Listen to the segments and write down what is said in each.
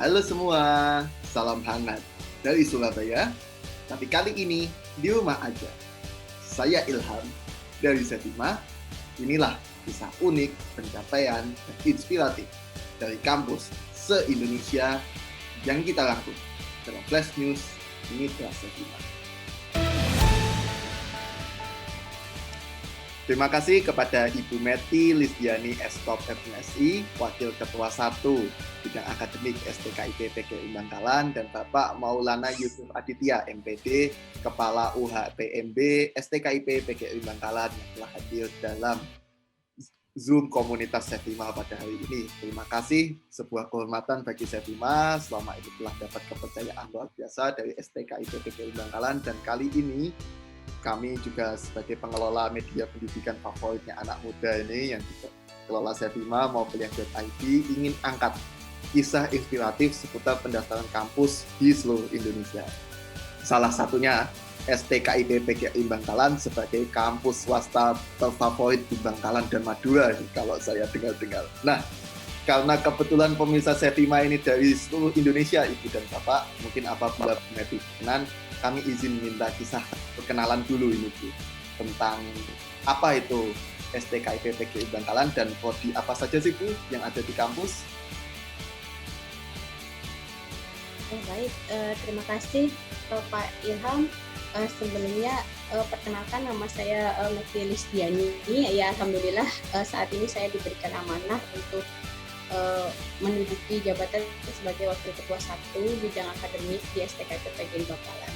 Halo semua, salam hangat dari Surabaya. Tapi kali ini di rumah aja. Saya Ilham dari Setima. Inilah kisah unik, pencapaian, dan inspiratif dari kampus se-Indonesia yang kita rangkum dalam Flash News Mitra Setima. Terima kasih kepada Ibu Meti Lisdiani Estop FNSI, Wakil Ketua 1 Bidang Akademik STKIP PGRI Bangkalan, dan Bapak Maulana Yusuf Aditya MPD, Kepala UHPMB STKIP PGRI Bangkalan yang telah hadir dalam Zoom komunitas Setima pada hari ini. Terima kasih, sebuah kehormatan bagi Setima selama ini telah dapat kepercayaan luar biasa dari STKIP PGRI Bangkalan, dan kali ini kami juga sebagai pengelola media pendidikan favoritnya anak muda ini yang dikelola Setima Maukuliah.id ingin angkat kisah inspiratif seputar pendaftaran kampus di seluruh Indonesia. Salah satunya STKIP PGRI Bangkalan sebagai kampus swasta terfavorit di Bangkalan dan Madura kalau saya dengar-dengar. Nah, karena kebetulan pemirsa Setima ini dari seluruh Indonesia, Ibu dan Bapak, mungkin apabila berkenan, kami izin minta kisah perkenalan dulu ini Bu, tentang apa itu STKIP PGRI Bangkalan dan prodi apa saja sih Bu yang ada di kampus? Baik, terima kasih Pak Ilham. Sebelumnya perkenalkan, nama saya Meti Lisdiani. Ya, alhamdulillah saat ini saya diberikan amanah untuk menduduki jabatan sebagai Wakil Ketua 1 Bidang Akademik di STKIP PGRI Bangkalan.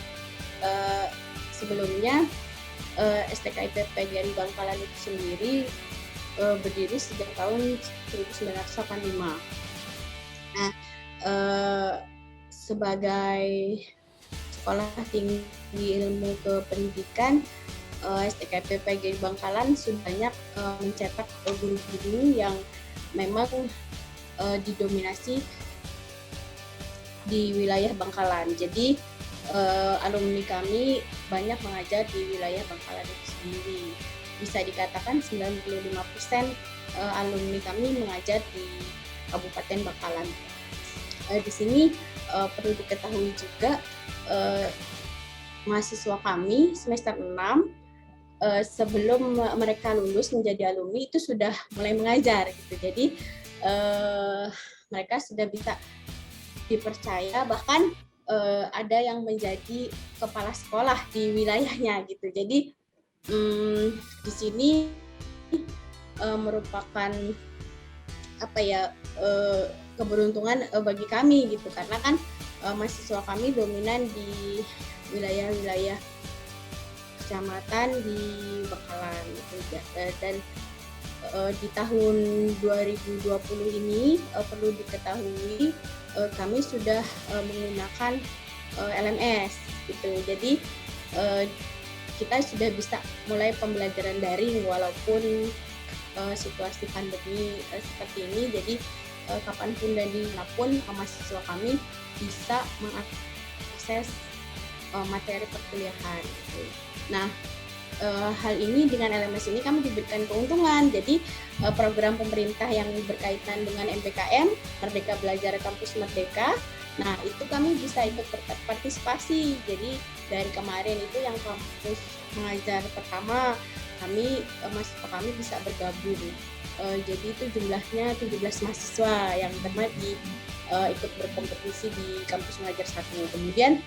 Sebelumnya STKIP PGRI Bangkalan itu sendiri berdiri sejak tahun 1985. Nah, sebagai sekolah tinggi ilmu kependidikan, STKIP PGRI Bangkalan sudah banyak mencetak guru-guru yang memang didominasi di wilayah Bangkalan. Jadi alumni kami banyak mengajar di wilayah Bangkalan itu sendiri. Bisa dikatakan 95% alumni kami mengajar di Kabupaten Bangkalan. Di sini perlu diketahui juga mahasiswa kami semester 6 sebelum mereka lulus menjadi alumni itu sudah mulai mengajar gitu. Jadi mereka sudah bisa dipercaya, bahkan ada yang menjadi kepala sekolah di wilayahnya gitu. Jadi di sini merupakan keberuntungan bagi kami gitu, karena kan mahasiswa kami dominan di wilayah-wilayah kecamatan di Bangkalan gitu. Dan di tahun 2020 ini perlu diketahui kami sudah menggunakan LMS gitu. Jadi kita sudah bisa mulai pembelajaran daring walaupun situasi pandemi seperti ini. Jadi kapanpun dan dimanapun mahasiswa kami bisa mengakses materi perkuliahan gitu. Nah, hal ini dengan LMS ini kami diberikan keuntungan. Jadi program pemerintah yang berkaitan dengan MPKM, Merdeka Belajar Kampus Merdeka, nah itu kami bisa ikut berpartisipasi. Jadi dari kemarin itu yang kampus mengajar pertama, mahasiswa kami bisa bergabung. Jadi itu jumlahnya 17 mahasiswa yang pernah ikut berkompetisi di kampus mengajar 1. Kemudian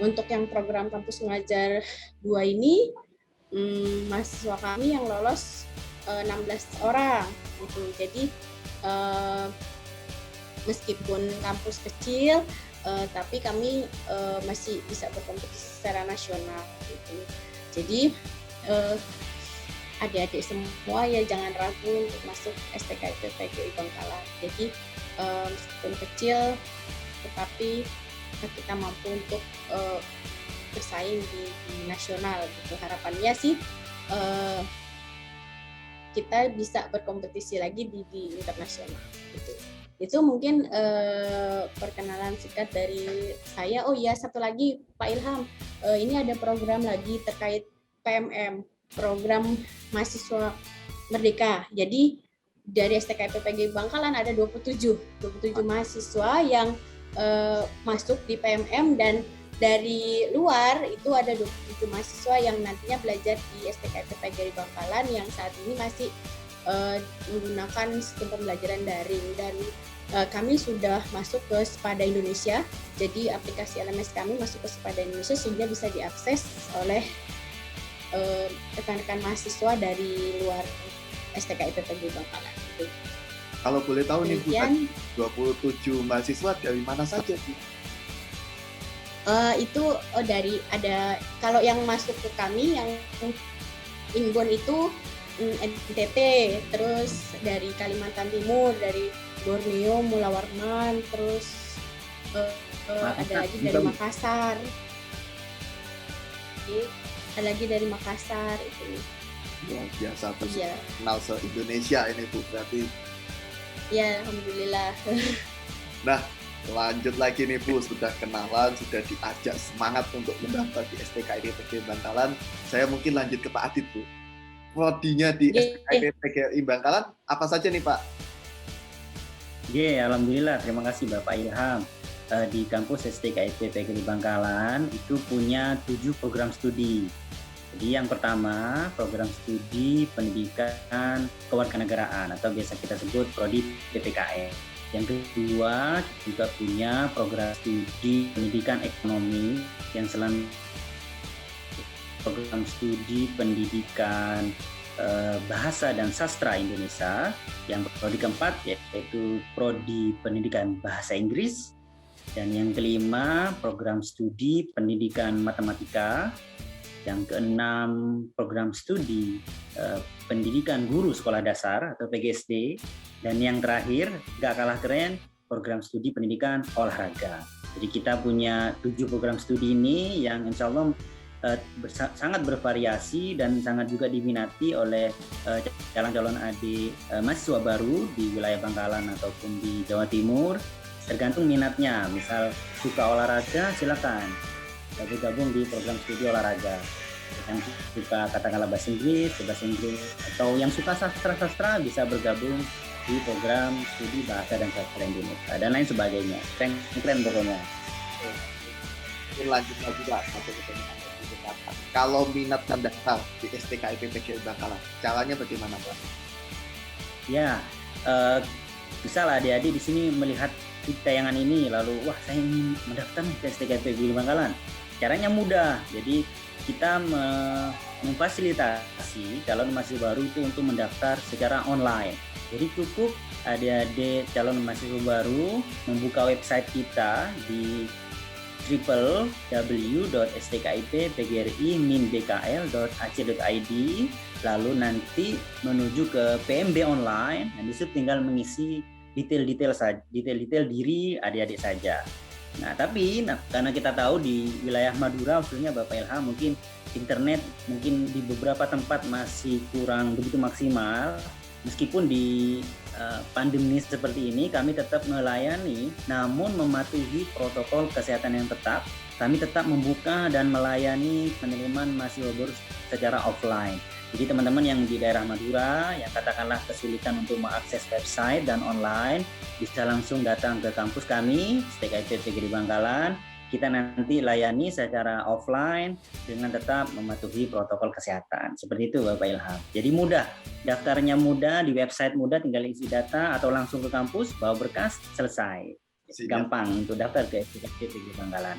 untuk yang program kampus mengajar 2 ini, mahasiswa kami yang lolos 16 orang gitu. Jadi meskipun kampus kecil, tapi kami masih bisa berkompetisi secara nasional gitu. Jadi adik-adik semua ya jangan ragu untuk masuk STKIP PGRI Bangkalan. Jadi meskipun kecil, tetapi kita mampu untuk bersaing di nasional gitu. Harapannya sih kita bisa berkompetisi lagi di internasional gitu. Itu mungkin perkenalan singkat dari saya. Oh iya, satu lagi Pak Ilham, ini ada program lagi terkait PMM, program mahasiswa merdeka. Jadi dari STKIP PGRI Bangkalan ada 27 mahasiswa yang masuk di PMM, dan dari luar itu ada 27 mahasiswa yang nantinya belajar di STKIP PGRI Bangkalan yang saat ini masih menggunakan sistem pembelajaran daring, dan kami sudah masuk ke Sepada Indonesia. Jadi aplikasi LMS kami masuk ke Sepada Indonesia sehingga bisa diakses oleh rekan-rekan mahasiswa dari luar STKIP PGRI Bangkalan. Kalau boleh tahu nih Bu, Kemudian 27 mahasiswa dari mana saja Bu? itu dari ada, kalau yang masuk ke kami yang inbound itu NTT, terus dari Kalimantan Timur, dari Borneo, Mula Warman, terus ada lagi dari Makassar. Ada lagi dari Makassar itu. Luar biasa, Iya. kenal se-Indonesia ini Bu berarti. Ya, alhamdulillah. Nah, lanjut lagi nih Bu, sudah kenalan, sudah diajak semangat untuk mendaftar di STKIP PGRI Bangkalan. Saya mungkin lanjut ke Pak Adit Bu. Prodinya di STKIP PGRI Bangkalan apa saja nih Pak? Alhamdulillah, terima kasih Bapak Ilham. Di kampus STKIP PGRI Bangkalan itu punya 7 program studi. Jadi yang pertama, program studi pendidikan kewarganegaraan atau biasa kita sebut prodi PPKN. Yang kedua, juga punya program studi pendidikan ekonomi yang selanjutnya program studi pendidikan bahasa dan sastra Indonesia. Yang prodi keempat yaitu prodi pendidikan bahasa Inggris. Dan yang kelima, program studi pendidikan matematika. Yang keenam, program studi pendidikan guru sekolah dasar atau PGSD. Dan yang terakhir, gak kalah keren, program studi pendidikan olahraga. Jadi kita punya 7 program studi ini yang insya Allah sangat bervariasi dan sangat juga diminati oleh calon-calon adik mahasiswa baru di wilayah Bangkalan ataupun di Jawa Timur. Tergantung minatnya, misal suka olahraga silakan gabung di program studi olahraga. Yang suka katakanlah bahasa Inggris, atau yang suka sastra bisa bergabung di program studi bahasa dan sastra Indonesia dan lain sebagainya. Keren pokoknya. Mungkin lanjut lagi Pak, satu pertanyaan. Kalau minat mendaftar di STKIP PGRI Bangkalan, caranya bagaimana Pak? Ya, bisa lah adik-adik di sini melihat tayangan ini lalu wah saya ingin mendaftar ke STKIP PGRI Bangkalan. Caranya mudah, jadi kita memfasilitasi calon mahasiswa baru itu untuk mendaftar secara online. Jadi cukup adik-adik calon mahasiswa baru membuka website kita di www.stkip.pgri-bkl.ac.id, lalu nanti menuju ke PMB online, dan disitu tinggal mengisi detail diri adik-adik saja. Nah, tapi karena kita tahu di wilayah Madura khususnya Bapak Ilham, mungkin internet mungkin di beberapa tempat masih kurang begitu maksimal. Meskipun di pandemi seperti ini kami tetap melayani, namun mematuhi protokol kesehatan yang ketat. Kami tetap membuka dan melayani penerimaan mahasiswa baru secara offline. Jadi teman-teman yang di daerah Madura yang katakanlah kesulitan untuk mengakses website dan online, bisa langsung datang ke kampus kami STKIP PGRI Bangkalan. Kita nanti layani secara offline dengan tetap mematuhi protokol kesehatan. Seperti itu Bapak Ilham. Jadi mudah, daftarnya mudah, di website mudah, tinggal isi data atau langsung ke kampus, bawa berkas, selesai. Gampang untuk daftar ke STKIP PGRI Bangkalan.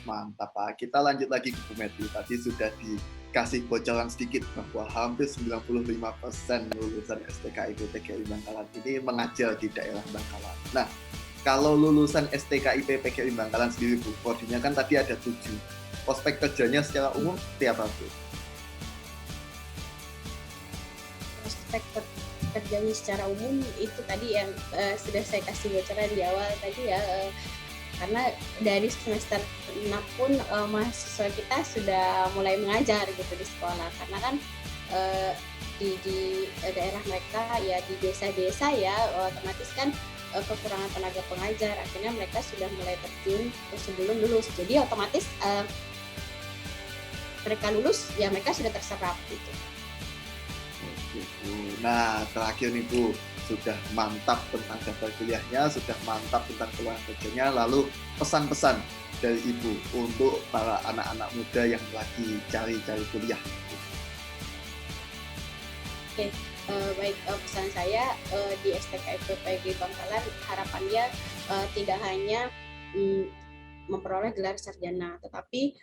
Mantap Pak. Kita lanjut lagi ke Bu Meti. Tadi sudah dikasih bocoran sedikit bahwa hampir 95% lulusan STKIP PGRI Bangkalan ini mengajar di daerah Bangkalan. Nah, kalau lulusan STKIP PGRI Bangkalan sendiri Bu, prodinya kan tadi ada 7. Prospek kerjanya secara umum seperti apa Bu? Prospek kerjanya secara umum itu tadi yang sudah saya kasih bocoran di awal tadi ya. Karena dari semester 6 pun mahasiswa kita sudah mulai mengajar gitu di sekolah, karena kan di daerah mereka ya di desa-desa ya otomatis kan kekurangan tenaga pengajar, akhirnya mereka sudah mulai terjun sebelum lulus, jadi otomatis mereka lulus ya mereka sudah terserap gitu. Nah, terakhir nih Bu, sudah mantap tentang daftar kuliahnya, sudah mantap tentang peluang kerjanya, lalu pesan-pesan dari Ibu untuk para anak-anak muda yang lagi cari-cari kuliah. Oke, baik, pesan saya di STK IPPG Bangkalan harapannya tidak hanya memperoleh gelar sarjana, tetapi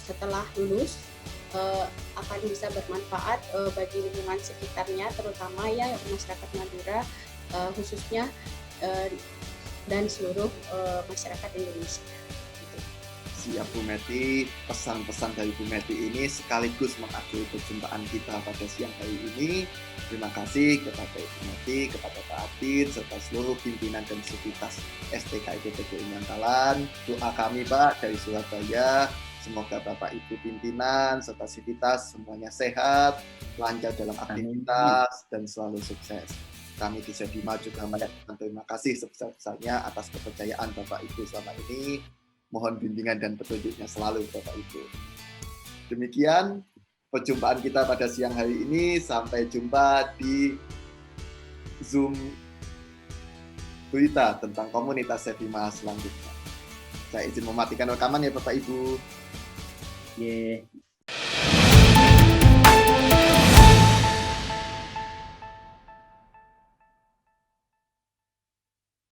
setelah lulus akan bisa bermanfaat bagi lingkungan sekitarnya, terutama ya masyarakat Madura khususnya dan seluruh masyarakat Indonesia. Siap Bu Meti, pesan-pesan dari Bu Meti ini sekaligus mengakhiri perjumpaan kita pada siang hari ini. Terima kasih kepada Ibu Meti, kepada Pak Adit, serta seluruh pimpinan dan sivitas STK IPPG Bangkalan. Doa kami Pak dari Surabaya, semoga Bapak Ibu pimpinan serta sivitas semuanya sehat, lancar dalam aktivitas, dan selalu sukses. Kami di Sedima juga menyampaikan terima kasih sebesar-besarnya atas kepercayaan Bapak Ibu selama ini. Mohon bimbingan dan petunjuknya selalu Bapak Ibu. Demikian perjumpaan kita pada siang hari ini. Sampai jumpa di Zoom berita tentang komunitas Sedima selanjutnya. Saya izin mematikan rekaman ya Bapak Ibu. Yeah.